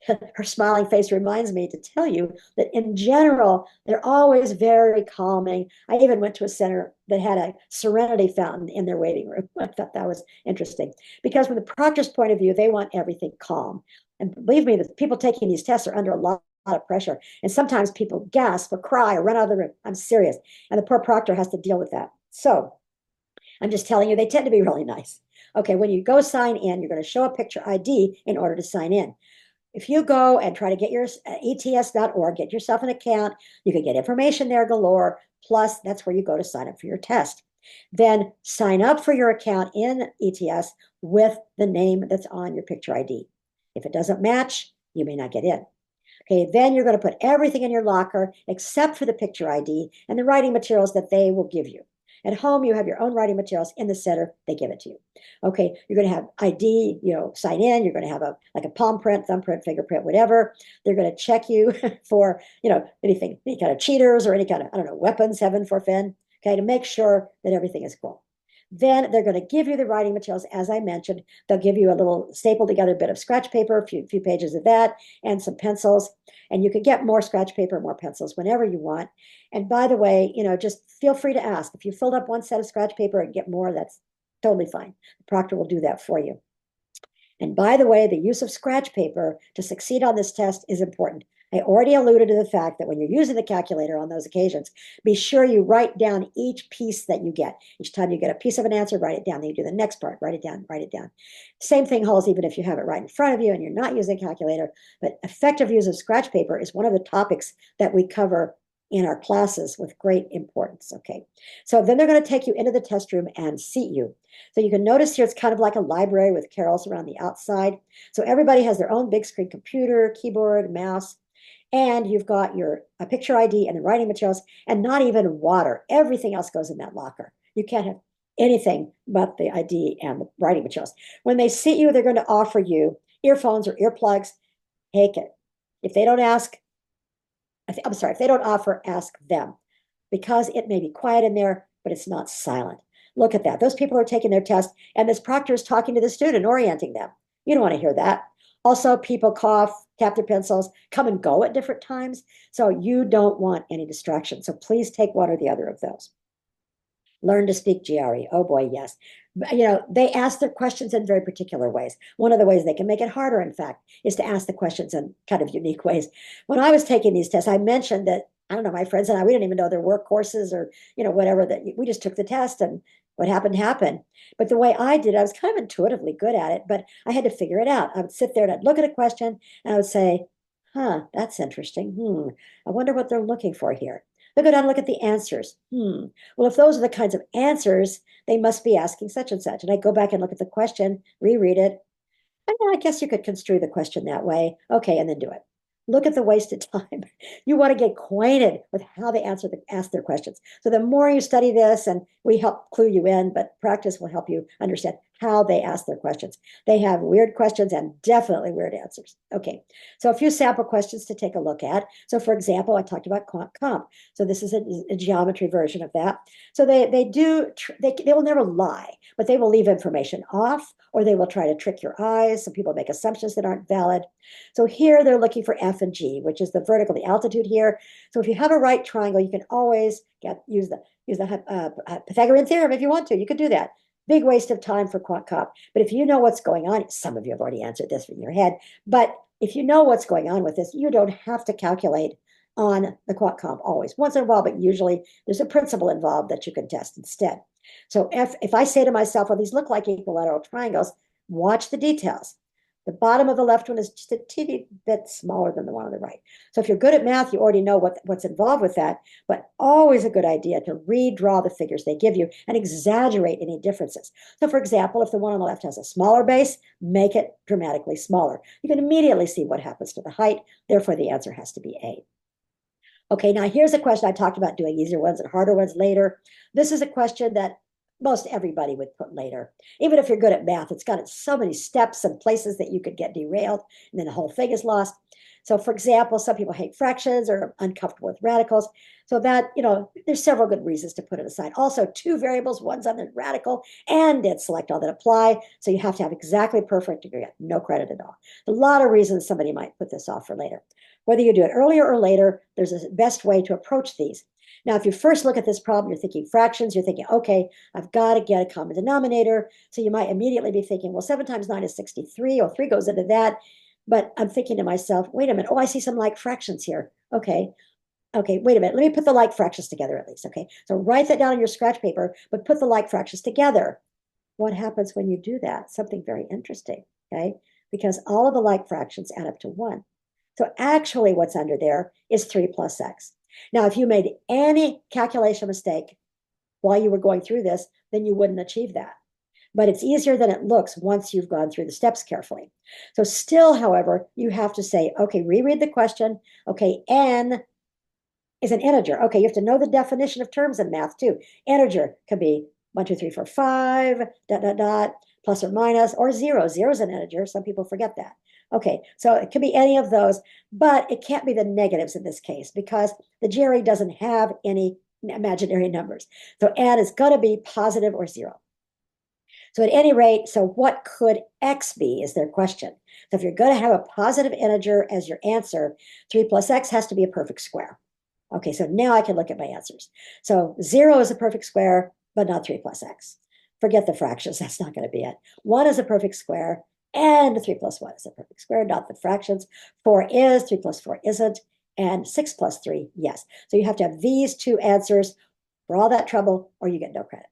Her smiling face reminds me to tell you that in general, they're always very calming. I even went to a center that had a serenity fountain in their waiting room. I thought that was interesting because from the proctor's point of view, they want everything calm. And believe me, the people taking these tests are under a lot of pressure. And sometimes people gasp or cry or run out of the room. I'm serious. And the poor proctor has to deal with that. So I'm just telling you, they tend to be really nice. Okay, when you go sign in, you're going to show a picture ID in order to sign in. If you go and try to get your ets.org, get yourself an account, you can get information there galore. Plus, that's where you go to sign up for your test. Then sign up for your account in ETS with the name that's on your picture ID. If it doesn't match, you may not get in. Okay, then you're going to put everything in your locker except for the picture ID and the writing materials that they will give you. At home, you have your own writing materials. In the center, they give it to you. Okay, you're going to have ID, sign in. You're going to have like a palm print, thumbprint, fingerprint, whatever. They're going to check you for, anything, any kind of cheaters or any kind of, I don't know, weapons, heaven forfend, okay, to make sure that everything is cool. Then they're going to give you the writing materials, as I mentioned. They'll give you a little stapled together bit of scratch paper, a few pages of that, and some pencils. And you can get more scratch paper, more pencils whenever you want. And by the way, just feel free to ask. If you filled up one set of scratch paper and get more, that's totally fine. The proctor will do that for you. And by the way, the use of scratch paper to succeed on this test is important. I already alluded to the fact that when you're using the calculator on those occasions, be sure you write down each piece that you get. Each time you get a piece of an answer, write it down. Then you do the next part, write it down, write it down. Same thing holds even if you have it right in front of you and you're not using a calculator. But effective use of scratch paper is one of the topics that we cover in our classes with great importance. Okay, so then they're going to take you into the test room and seat you. So you can notice here it's kind of like a library with carols around the outside. So everybody has their own big screen computer, keyboard, mouse, and you've got a picture ID and the writing materials, and not even water. Everything else goes in that locker. You can't have anything but the ID and the writing materials. When they seat you, they're going to offer you earphones or earplugs. Take it. If they don't ask, I'm sorry, if they don't offer, ask them, because it may be quiet in there, but it's not silent. Look at that. Those people are taking their test, and this proctor is talking to the student, orienting them. You don't want to hear that. Also, people cough, tap their pencils, come and go at different times. So you don't want any distraction. So please take one or the other of those. Learn to speak GRE. Oh boy, yes. They ask their questions in very particular ways. One of the ways they can make it harder, in fact, is to ask the questions in kind of unique ways. When I was taking these tests, I mentioned that, I don't know, my friends and I, we didn't even know there were courses or, whatever, that we just took the test and what happened happened. But the way I did, I was kind of intuitively good at it, but I had to figure it out. I would sit there and I'd look at a question and I would say, that's interesting. I wonder what they're looking for here. They'll go down and look at the answers. Well, if those are the kinds of answers, they must be asking such and such. And I go back and look at the question, reread it. I guess you could construe the question that way. Okay, and then do it. Look at the wasted time. You want to get acquainted with how they ask their questions. So the more you study this, and we help clue you in, but practice will help you understand how they ask their questions. They have weird questions and definitely weird answers. Okay, so a few sample questions to take a look at. So for example, I talked about quant comp. So this is a geometry version of that. So they will never lie, but they will leave information off, or they will try to trick your eyes. Some people make assumptions that aren't valid. So here they're looking for F and G, which is the vertical, the altitude here. So if you have a right triangle, you can always use the Pythagorean theorem if you want to. You could do that. Big waste of time for quant comp. But if you know what's going on, some of you have already answered this in your head, but if you know what's going on with this, you don't have to calculate on the quant comp always. Once in a while, but usually there's a principle involved that you can test instead. So if I say to myself, well, these look like equilateral triangles, watch the details. The bottom of the left one is just a teeny bit smaller than the one on the right. So if you're good at math, you already know what's involved with that, but always a good idea to redraw the figures they give you and exaggerate any differences. So for example, if the one on the left has a smaller base, make it dramatically smaller. You can immediately see what happens to the height. Therefore, the answer has to be A. Okay, now here's a question. I talked about doing easier ones and harder ones later. This is a question that most everybody would put later. Even if you're good at math, it's got so many steps and places that you could get derailed, and then the whole thing is lost. So for example, some people hate fractions or are uncomfortable with radicals. So that, there's several good reasons to put it aside. Also, two variables, one's on the radical, and it's select all that apply. So you have to have exactly perfect to get no credit at all. A lot of reasons somebody might put this off for later. Whether you do it earlier or later, there's a best way to approach these. Now, if you first look at this problem, you're thinking fractions, you're thinking, okay, I've got to get a common denominator. So you might immediately be thinking, well, 7 times 9 is 63, or 3 goes into that. But I'm thinking to myself, wait a minute, oh, I see some like fractions here. Okay, wait a minute, let me put the like fractions together at least, okay? So write that down on your scratch paper, but put the like fractions together. What happens when you do that? Something very interesting, okay? Because all of the like fractions add up to 1. So actually what's under there is 3 plus x. Now, if you made any calculation mistake while you were going through this, then you wouldn't achieve that. But it's easier than it looks once you've gone through the steps carefully. So still, however, you have to say, okay, reread the question. Okay, n is an integer. Okay, you have to know the definition of terms in math too. Integer could be 1, 2, 3, 4, 5, dot, dot, dot, plus or minus, or 0. 0 is an integer. Some people forget that. Okay, so it could be any of those, but it can't be the negatives in this case because the GRE doesn't have any imaginary numbers. So n is going to be positive or 0. So at any rate, so what could x be is their question. So if you're going to have a positive integer as your answer, 3 plus x has to be a perfect square. Okay, so now I can look at my answers. So 0 is a perfect square, but not 3 plus x. Forget the fractions, that's not going to be it. 1 is a perfect square, and 3 plus 1 is a perfect square, not the fractions. 4 is, 3 plus 4 isn't, and 6 plus 3, yes. So you have to have these two answers for all that trouble, or you get no credit.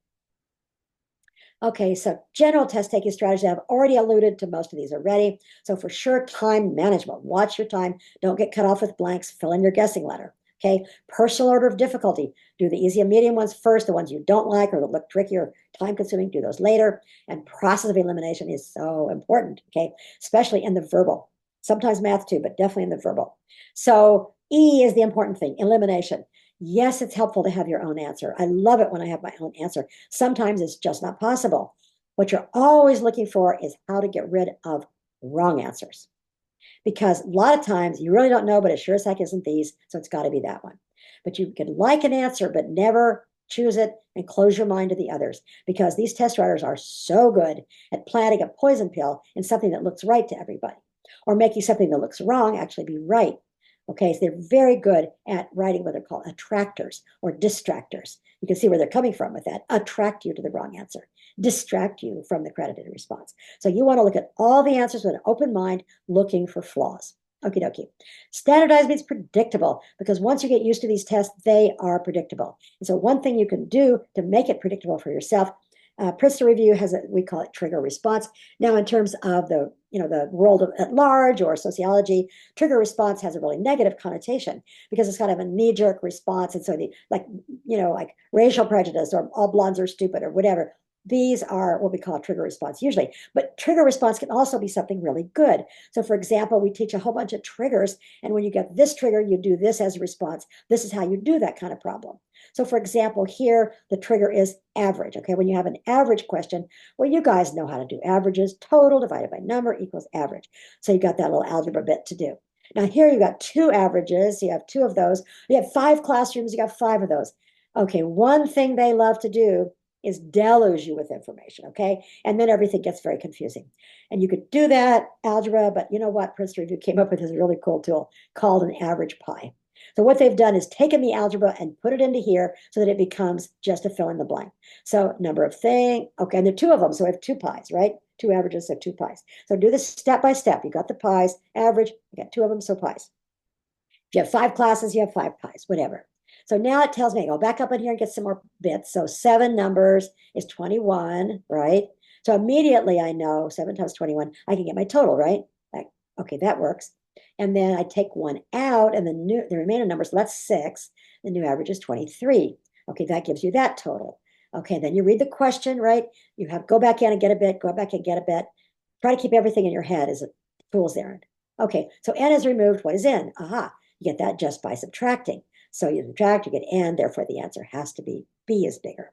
Okay, so general test taking strategy. I've already alluded to most of these already. So for sure, time management. Watch your time. Don't get cut off with blanks. Fill in your guessing letter. Okay, personal order of difficulty. Do the easy and medium ones first. The ones you don't like or that look tricky or time consuming, do those later. And process of elimination is so important. Okay, especially in the verbal. Sometimes math too, but definitely in the verbal. So E is the important thing, elimination. Yes, it's helpful to have your own answer. I love it when I have my own answer. Sometimes it's just not possible. What you're always looking for is how to get rid of wrong answers. Because a lot of times you really don't know, but it sure as heck isn't these, so it's got to be that one. But you can like an answer, but never choose it and close your mind to the others because these test writers are so good at planting a poison pill in something that looks right to everybody or making something that looks wrong actually be right. Okay, so they're very good at writing what they're called attractors or distractors. You can see where they're coming from with that. Attract you to the wrong answer, distract you from the credited response. So you want to look at all the answers with an open mind, looking for flaws. Okie dokie. Standardized means predictable because once you get used to these tests, they are predictable. And so one thing you can do to make it predictable for yourself, Princeton Review has we call it trigger response. Now, in terms of the world at large or sociology, trigger response has a really negative connotation because it's kind of a knee-jerk response. And so like racial prejudice or all blondes are stupid or whatever. These are what we call trigger response usually. But trigger response can also be something really good. So for example, we teach a whole bunch of triggers. And when you get this trigger, you do this as a response. This is how you do that kind of problem. So for example, here, the trigger is average. Okay, when you have an average question, well, you guys know how to do averages. Total divided by number equals average. So you got that little algebra bit to do. Now here you got two averages. You have two of those. You have five classrooms. You got five of those. Okay, one thing they love to do is deluge you with information, okay? And then everything gets very confusing. And you could do that algebra, but you know what? Princeton Review came up with this really cool tool called an average pie. So what they've done is taken the algebra and put it into here so that it becomes just a fill in the blank. So number of thing, okay, and there are two of them, so we have two pies, right? Two averages, so two pies. So do this step by step. You got the pies, average, you got two of them, so pies. If you have five classes, you have five pies, whatever. So now it tells me, go back up in here and get some more bits. So seven numbers is 21, right? So immediately I know 7 times 21, I can get my total, right? Like, okay, that works. And then I take one out and the remaining number, so that's 6. The new average is 23. Okay, that gives you that total. Okay, then you read the question, right? You have go back in and get a bit, go back and get a bit. Try to keep everything in your head as a fool's errand. Okay, so n is removed. What is n? Aha, you get that just by subtracting. So you subtract, you get n, therefore the answer has to be B is bigger.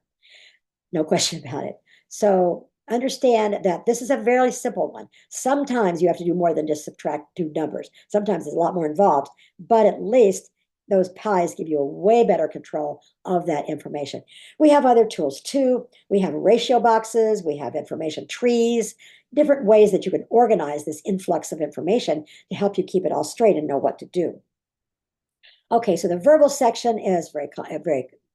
No question about it. So understand that this is a very simple one. Sometimes you have to do more than just subtract two numbers. Sometimes it's a lot more involved, but at least those pies give you a way better control of that information. We have other tools too. We have ratio boxes, we have information trees, different ways that you can organize this influx of information to help you keep it all straight and know what to do. Okay, so the verbal section is very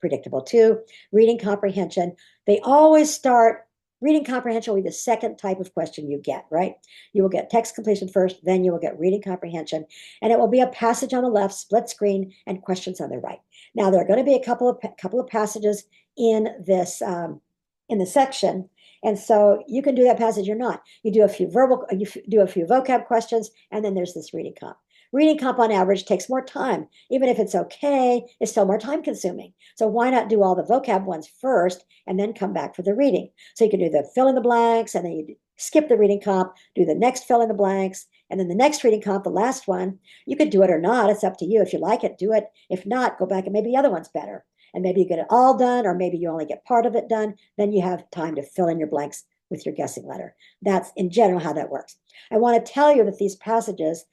predictable too. Reading comprehension, they always start. Reading comprehension will be the second type of question you get, right? You will get text completion first, then you will get reading comprehension, and it will be a passage on the left, split screen, and questions on the right. Now there are going to be a couple of passages in this in the section, and so you can do that passage or not. You do a few vocab questions, and then there's this reading comp. Reading comp on average takes more time. Even if it's okay, it's still more time consuming. So why not do all the vocab ones first and then come back for the reading? So you can do the fill in the blanks and then you skip the reading comp, do the next fill in the blanks, and then the next reading comp, the last one. You could do it or not. It's up to you. If you like it, do it. If not, go back and maybe the other one's better. And maybe you get it all done, or maybe you only get part of it done. Then you have time to fill in your blanks with your guessing letter. That's in general how that works. I want to tell you that these passages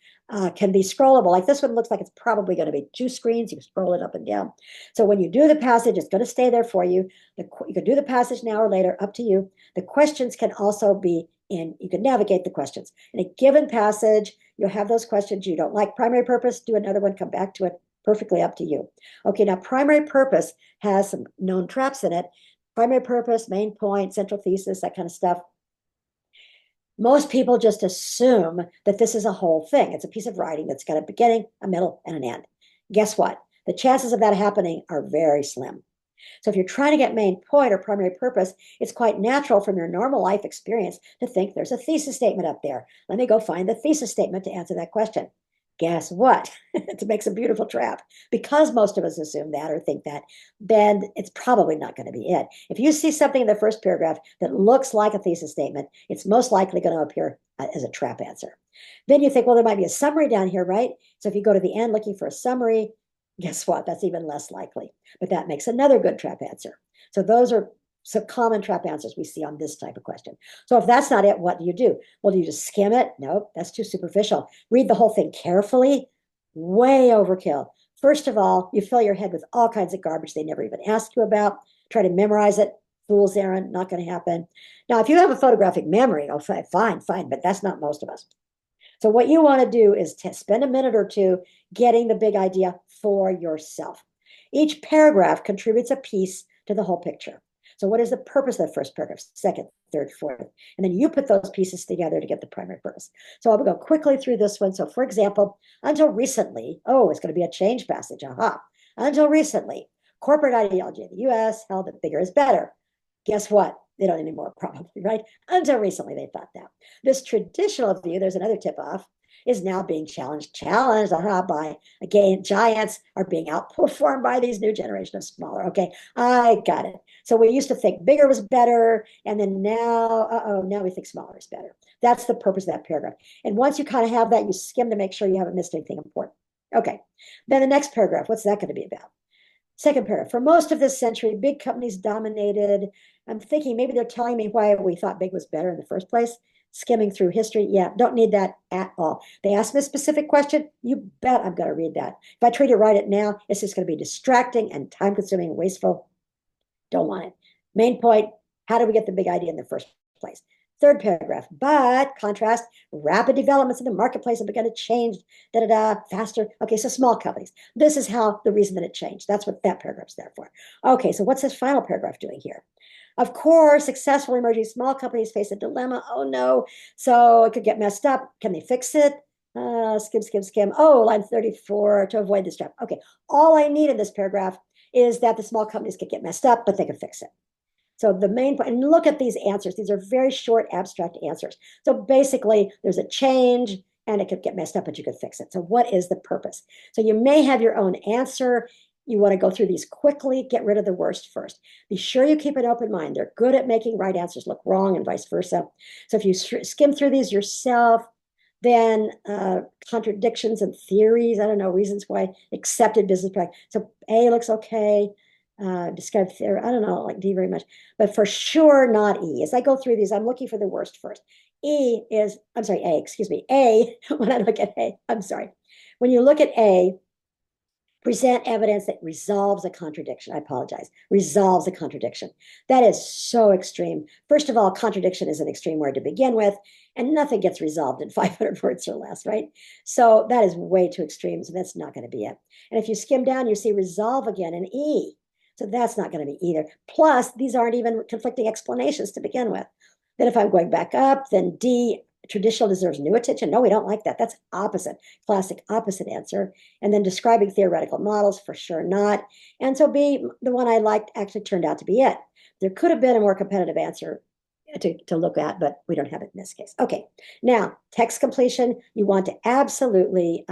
can be scrollable. Like this one looks like it's probably going to be two screens. You can scroll it up and down. So when you do the passage, it's going to stay there for you. You can do the passage now or later, up to you. The questions can also be in, you can navigate the questions. In a given passage, you'll have those questions you don't like. Primary purpose, do another one, come back to it. Perfectly up to you. Okay, now primary purpose has some known traps in it. Primary purpose, main point, central thesis, that kind of stuff. Most people just assume that this is a whole thing. It's a piece of writing that's got a beginning, a middle, and an end. Guess what? The chances of that happening are very slim. So if you're trying to get main point or primary purpose, it's quite natural from your normal life experience to think there's a thesis statement up there. Let me go find the thesis statement to answer that question. Guess what? It makes a beautiful trap. Because most of us assume that or think that, then it's probably not going to be it. If you see something in the first paragraph that looks like a thesis statement, it's most likely going to appear as a trap answer. Then you think, well, there might be a summary down here, right? So if you go to the end looking for a summary, guess what? That's even less likely. But that makes another good trap answer. So those are some common trap answers we see on this type of question. So if that's not it, what do you do? Well, do you just skim it? Nope, that's too superficial. Read the whole thing carefully. Way overkill. First of all, you fill your head with all kinds of garbage they never even asked you about. Try to memorize it. Fool's errand, not going to happen. Now, if you have a photographic memory, oh, fine, but that's not most of us. So what you want to do is spend a minute or two getting the big idea for yourself. Each paragraph contributes a piece to the whole picture. So what is the purpose of the first paragraph, second, third, fourth? And then you put those pieces together to get the primary purpose. So I'll go quickly through this one. So for example, until recently, oh, it's going to be a change passage. Aha. Until recently, corporate ideology in the US held that bigger is better. Guess what? They don't anymore, probably, right? Until recently, they thought that. This traditional view, there's another tip off, is now being challenged by, again, giants are being outperformed by these new generation of smaller. Okay, I got it. So we used to think bigger was better, and then now, now we think smaller is better. That's the purpose of that paragraph. And once you kind of have that, you skim to make sure you haven't missed anything important. Okay, then the next paragraph, what's that going to be about? Second paragraph. For most of this century, big companies dominated. I'm thinking maybe they're telling me why we thought big was better in the first place. Skimming through history. Yeah, don't need that at all. They ask me a specific question. You bet I'm going to read that. If I try to write it now, it's just going to be distracting and time consuming and wasteful. Don't want it. Main point, how do we get the big idea in the first place? Third paragraph, but contrast, rapid developments in the marketplace have begun to change, faster. Okay, so small companies. This is how the reason that it changed. That's what that paragraph's there for. Okay, so what's this final paragraph doing here? Of course, successful emerging small companies face a dilemma. Oh no, so it could get messed up. Can they fix it? Skim, skim, skim. Oh, line 34 to avoid this trap. Okay, all I need in this paragraph is that the small companies could get messed up, but they can fix it. So the main point, and look at these answers. These are very short, abstract answers. So basically, there's a change and it could get messed up, but you could fix it. So what is the purpose? So you may have your own answer. You want to go through these quickly, get rid of the worst first. Be sure you keep an open mind. They're good at making right answers look wrong and vice versa. So if you skim through these yourself, then contradictions and theories, I don't know, reasons why accepted business practice. So A looks okay. Describe theory, I don't know, like D very much, but for sure not E. As I go through these, I'm looking for the worst first. E is, I'm sorry, A, excuse me. A, when I look at A, I'm sorry. When you look at A, present evidence that resolves a contradiction. I apologize. Resolves a contradiction. That is so extreme. First of all, contradiction is an extreme word to begin with, and nothing gets resolved in 500 words or less, right? So that is way too extreme. So that's not going to be it. And if you skim down, you see resolve again in E. So that's not going to be either. Plus, these aren't even conflicting explanations to begin with. Then if I'm going back up, then D, traditional deserves new attention. No, we don't like that. That's opposite, classic opposite answer. And then describing theoretical models, for sure not. And so B, the one I liked, actually turned out to be it. There could have been a more competitive answer to look at, but we don't have it in this case. Okay, now text completion, you want to absolutely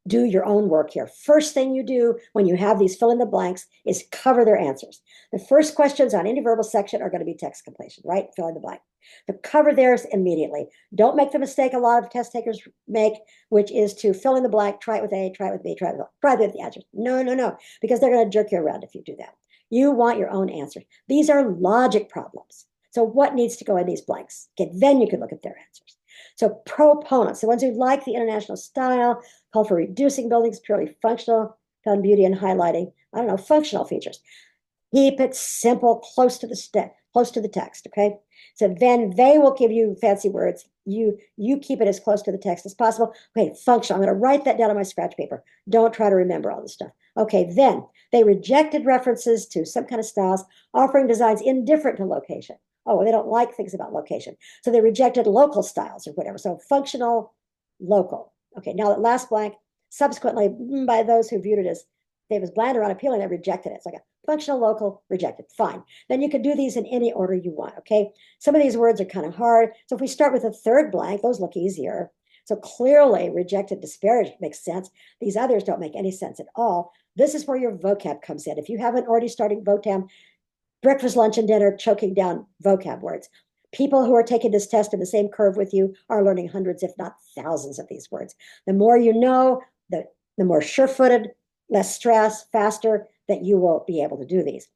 do your own work here. First thing you do when you have these fill in the blanks is cover their answers. The first questions on any verbal section are going to be text completion, right? Fill in the blank. But cover theirs immediately. Don't make the mistake a lot of test takers make, which is to fill in the blank, try it with A, try it with B, try it with the answers. No, no, no, because they're going to jerk you around if you do that. You want your own answers. These are logic problems. So what needs to go in these blanks? Okay, then you can look at their answers. So proponents, the ones who like the international style, call for reducing buildings purely functional, found beauty in highlighting, I don't know, functional features. Keep it simple, close to the text, okay? So then they will give you fancy words. You keep it as close to the text as possible. Okay, functional. I'm going to write that down on my scratch paper. Don't try to remember all this stuff. Okay, then they rejected references to some kind of styles, offering designs indifferent to location. Oh, they don't like things about location. So they rejected local styles or whatever. So functional, local. Okay, now that last blank, subsequently, by those who viewed it as they was bland or unappealing, they rejected it. It's like a functional, local, rejected. Fine. Then you can do these in any order you want, okay? Some of these words are kind of hard. So if we start with a third blank, those look easier. So clearly rejected, disparaged makes sense. These others don't make any sense at all. This is where your vocab comes in. If you haven't already started vocab, breakfast, lunch, and dinner, choking down vocab words. People who are taking this test in the same curve with you are learning hundreds, if not thousands, of these words. The more you know, the more sure-footed, less stress, faster that you will be able to do these.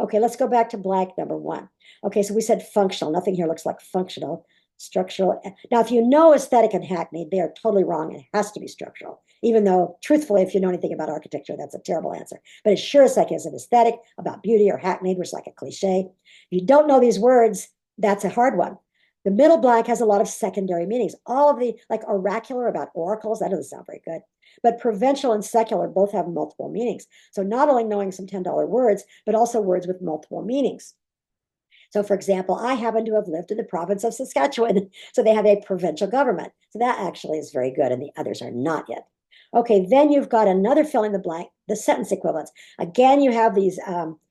Okay, let's go back to blank number one. Okay, so we said functional. Nothing here looks like functional. Structural. Now, if you know aesthetic and hackneyed, they are totally wrong. It has to be structural, even though, truthfully, if you know anything about architecture, that's a terrible answer. But it sure as heck is an aesthetic about beauty or hackneyed, which is like a cliche. If you don't know these words, that's a hard one. The middle blank has a lot of secondary meanings. All of the, like oracular about oracles, that doesn't sound very good. But provincial and secular both have multiple meanings. So not only knowing some $10 words, but also words with multiple meanings. So, for example, I happen to have lived in the province of Saskatchewan. So they have a provincial government. So that actually is very good, and the others are not yet. Okay, then you've got another fill in the blank, the sentence equivalents. Again, you have these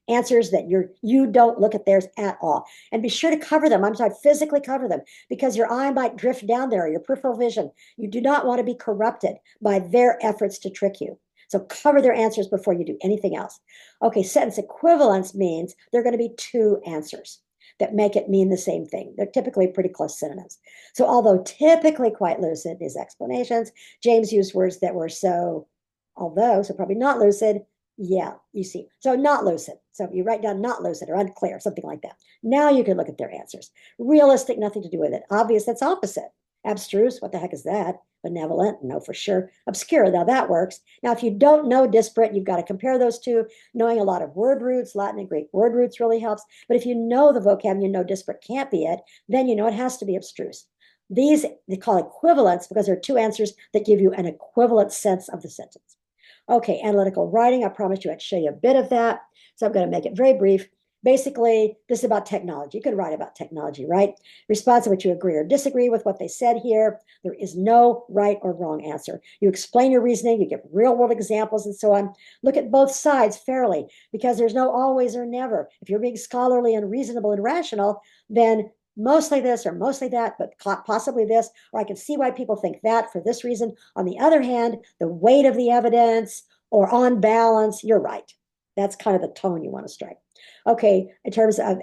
answers that you don't look at theirs at all. And be sure to cover them. I'm sorry, physically cover them, because your eye might drift down there, or your peripheral vision. You do not want to be corrupted by their efforts to trick you. So cover their answers before you do anything else. Okay, sentence equivalence means there are going to be two answers that make it mean the same thing. They're typically pretty close synonyms. So although typically quite lucid in his explanations, James used words that were so probably not lucid, Yeah, you see. So not lucid. So if you write down not lucid or unclear, something like that. Now you can look at their answers. Realistic, nothing to do with it. Obvious, that's opposite. Abstruse, what the heck is that? Benevolent, no, for sure. Obscure, now that works. Now, if you don't know disparate, you've got to compare those two. Knowing a lot of word roots, Latin and Greek word roots really helps. But if you know the vocab and you know disparate can't be it, then you know it has to be abstruse. These they call equivalents because they're two answers that give you an equivalent sense of the sentence. Okay, analytical writing. I promised you I'd show you a bit of that. So I'm going to make it very brief. Basically, this is about technology. You can write about technology, right? Respond to what you agree or disagree with what they said here. There is no right or wrong answer. You explain your reasoning, you give real world examples and so on. Look at both sides fairly because there's no always or never. If you're being scholarly and reasonable and rational, then mostly this or mostly that, but possibly this, or I can see why people think that for this reason. On the other hand, the weight of the evidence or on balance, you're right. That's kind of the tone you want to strike. Okay, in terms of,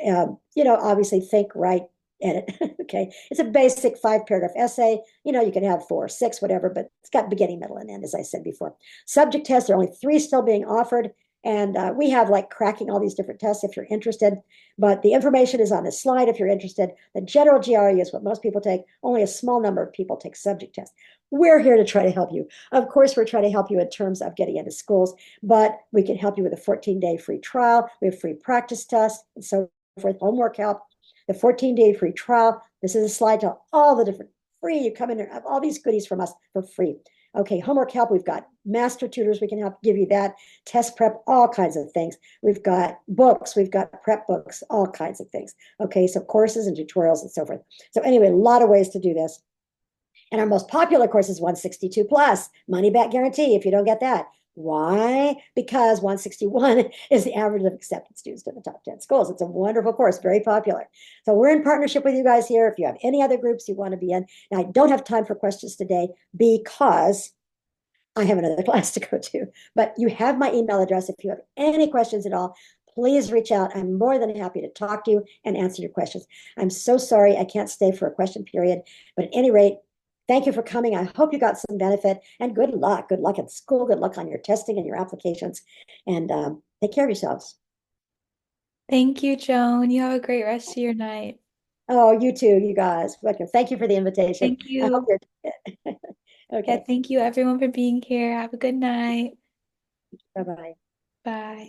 obviously think, write, edit. Okay, it's a basic 5 paragraph essay. You can have 4, 6, whatever, but it's got beginning, middle, and end, as I said before. Subject tests, there are only 3 still being offered. And we have like cracking all these different tests if you're interested. But the information is on this slide if you're interested. The general GRE is what most people take. Only a small number of people take subject tests. We're here to try to help you. Of course, we're trying to help you in terms of getting into schools, but we can help you with a 14-day free trial. We have free practice tests and so forth, homework help. The 14-day free trial. This is a slide to all the different free. You come in and have all these goodies from us for free. Okay, homework help. We've got master tutors. We can help give you that. Test prep, all kinds of things. We've got books. We've got prep books, all kinds of things. Okay, so courses and tutorials and so forth. So anyway, a lot of ways to do this. And our most popular course is 162 plus, money back guarantee if you don't get that. Why? Because 161 is the average of accepted students to the top 10 schools. It's a wonderful course, very popular. So we're in partnership with you guys here. If you have any other groups you want to be in, now I don't have time for questions today because I have another class to go to, but you have my email address. If you have any questions at all, please reach out. I'm more than happy to talk to you and answer your questions. I'm so sorry I can't stay for a question period, but at any rate, thank you for coming. I hope you got some benefit and good luck. Good luck at school. Good luck on your testing and your applications. And take care of yourselves. Thank you, Joan. You have a great rest of your night. Oh, you too, you guys. Welcome. Thank you for the invitation. Thank I hope you. you're Yeah, okay. thank you everyone for being here. Have a good night. Bye bye. Bye.